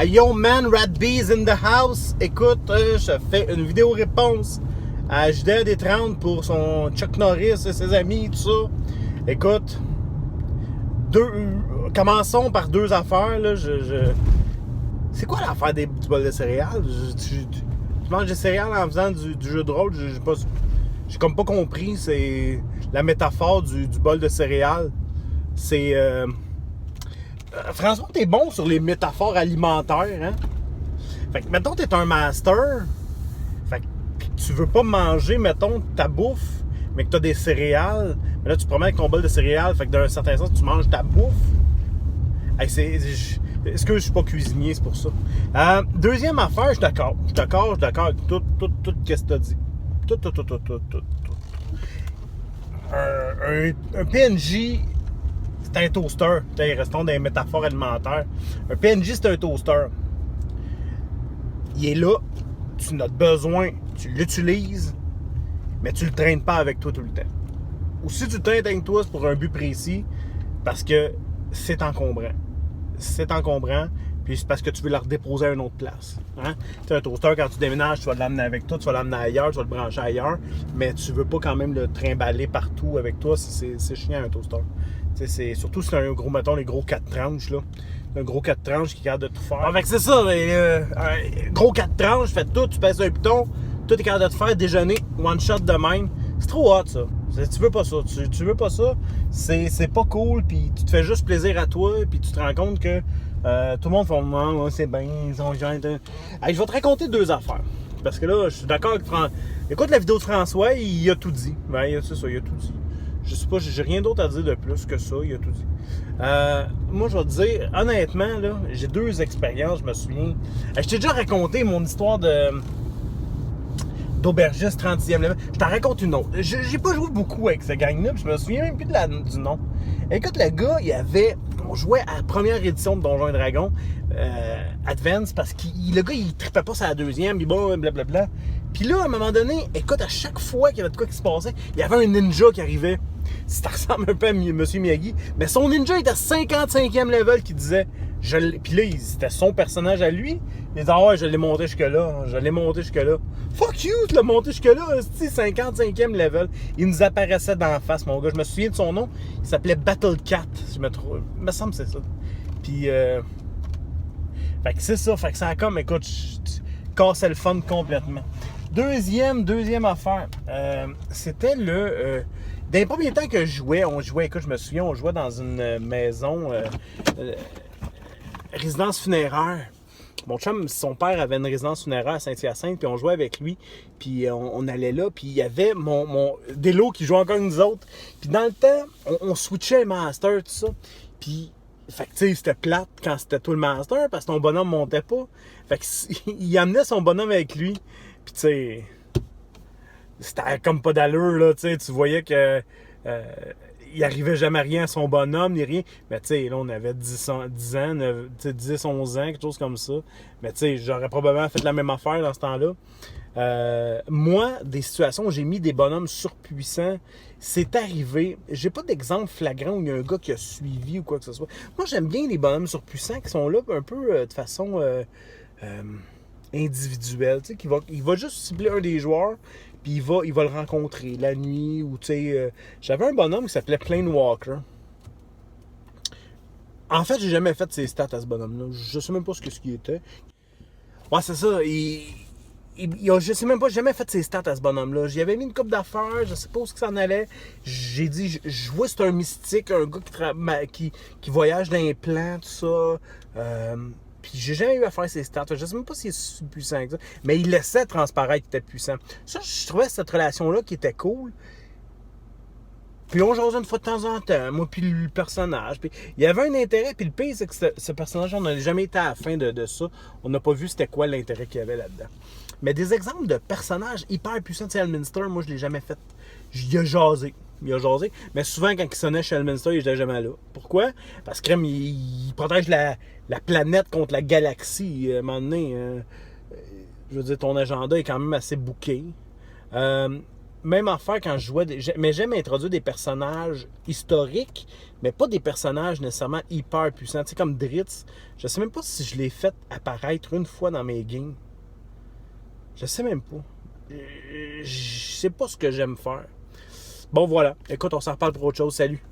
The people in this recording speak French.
Yo man, Ratbees in the house. Écoute, je fais une vidéo réponse à JDD30 pour son Chuck Norris et ses amis, tout ça. Écoute, commençons par deux affaires. Là. C'est quoi l'affaire du bol de céréales? Tu manges des céréales en faisant du jeu de rôle? J'ai comme pas compris. C'est la métaphore du bol de céréales. C'est... François, t'es bon sur les métaphores alimentaires, hein? Fait que, mettons, t'es un master. Fait que tu veux pas manger, mettons, ta bouffe, mais que t'as des céréales. Mais là, tu te promènes avec ton bol de céréales. Fait que d'un certain sens, tu manges ta bouffe. Hey, est-ce que je suis pas cuisinier, c'est pour ça? Deuxième affaire, je suis d'accord. Je suis d'accord avec tout ce que t'as dit. Tout. Un PNJ... c'est un toaster. Restons dans les métaphores alimentaires. Un PNJ, c'est un toaster. Il est là, tu en as besoin, tu l'utilises, mais tu le traînes pas avec toi tout le temps. Ou si tu le traînes avec toi, c'est pour un but précis, parce que c'est encombrant. C'est encombrant, puis c'est parce que tu veux le redéposer à une autre place. Hein? Tu sais, un toaster, quand tu déménages, tu vas l'amener avec toi, tu vas l'amener ailleurs, tu vas le brancher ailleurs, mais tu veux pas quand même le trimballer partout avec toi, c'est chiant un toaster. Surtout si c'est un gros, mettons, les gros 4 tranches, là. Un gros 4 tranches qui est capable de tout faire. Fait que c'est ça, un gros 4 tranches, fais tout, tu pèses un piton, tout est capable de te faire déjeuner, one shot de même. C'est trop hot, ça. Tu veux pas ça. Tu veux pas ça. C'est pas cool, puis tu te fais juste plaisir à toi, puis tu te rends compte que tout le monde fait « c'est bien, ils sont gens... » Je vais te raconter deux affaires. Parce que là, je suis d'accord avec François. Écoute la vidéo de François, il a tout dit. Ben, c'est ça, il a tout dit. Je sais pas, j'ai rien d'autre à dire de plus que ça, il a tout dit. Moi, je vais te dire, honnêtement, là, j'ai deux expériences, je me souviens. Je t'ai déjà raconté mon histoire d'aubergiste 30e level. Je t'en raconte une autre. J'ai pas joué beaucoup avec ce gang-là, puis je me souviens même plus du nom. Écoute, le gars, on jouait à la première édition de Donjons et Dragons Advance, parce que le gars, il trippait pas sur la deuxième, puis bon, blablabla. Puis là, à un moment donné, écoute, à chaque fois qu'il y avait de quoi qui se passait, il y avait un ninja qui arrivait. Ça ressemble un peu à M. Miyagi, mais son ninja était à 55e level qui disait... Puis là, c'était son personnage à lui. Il disait « Ah ouais, je l'ai monté jusque-là. Fuck you, tu l'as monté jusque-là. C'est 55e level. » Il nous apparaissait d'en face, mon gars. Je me souviens de son nom. Il s'appelait Battle Cat. Je me trouve. Il me semble que c'est ça. Puis... Fait que c'est ça. Fait que ça a comme... Écoute, cassait le fun complètement. Deuxième affaire. C'était le... Dans les premiers temps que je jouais, écoute, je me souviens, on jouait dans une maison, résidence funéraire. Mon chum, son père avait une résidence funéraire à Saint-Hyacinthe, puis on jouait avec lui, puis on allait là, puis il y avait mon Délo qui jouait encore avec nous autres. Puis dans le temps, on switchait les masters, tout ça. Puis, fait que tu sais, c'était plate quand c'était tout le master, parce que ton bonhomme montait pas. Fait qu'il amenait son bonhomme avec lui, puis tu sais... C'était comme pas d'allure, là, tu sais, tu voyais que il arrivait jamais rien à son bonhomme, ni rien. Mais tu sais, là, on avait 10 ans, 10, 11 ans, quelque chose comme ça. Mais tu sais, j'aurais probablement fait la même affaire dans ce temps-là. Moi, des situations où j'ai mis des bonhommes surpuissants, c'est arrivé. J'ai pas d'exemple flagrant où il y a un gars qui a suivi ou quoi que ce soit. Moi, j'aime bien les bonhommes surpuissants qui sont là un peu de façon individuelle. Tu sais, il va juste cibler un des joueurs, puis il va le rencontrer la nuit, ou tu sais... j'avais un bonhomme qui s'appelait Planewalker. En fait, j'ai jamais fait ses stats à ce bonhomme-là. Je sais même pas ce qu'il était. Ouais, c'est ça. Je sais même pas, j'ai jamais fait ses stats à ce bonhomme-là. J'y avais mis une coupe d'affaires, je sais pas où ça en allait. J'ai dit, je vois c'est un mystique, un gars qui voyage dans les plans, tout ça. Puis j'ai jamais eu à faire ses stats. Je sais même pas s'il est si puissant que ça. Mais il laissait transparaître qu'il était puissant. Ça, je trouvais cette relation-là qui était cool. Puis on jasait une fois de temps en temps, moi puis le personnage. Puis il y avait un intérêt. Puis le pire, c'est que ce personnage, on n'a jamais été à la fin de ça. On n'a pas vu c'était quoi l'intérêt qu'il y avait là-dedans. Mais des exemples de personnages hyper puissants, tu sais, Elminster, moi je l'ai jamais fait. Il a jasé. Mais souvent, quand il sonnait chez Elminster, il n'était jamais là. Pourquoi? Parce que il protège la planète contre la galaxie. À un moment donné, je veux dire, ton agenda est quand même assez booké. même affaire quand je jouais. Mais j'aime introduire des personnages historiques, mais pas des personnages nécessairement hyper puissants. Tu sais, comme Dritz, je sais même pas si je l'ai fait apparaître une fois dans mes games. Je sais même pas. Je sais pas ce que j'aime faire. Bon, voilà. Écoute, on s'en reparle pour autre chose. Salut.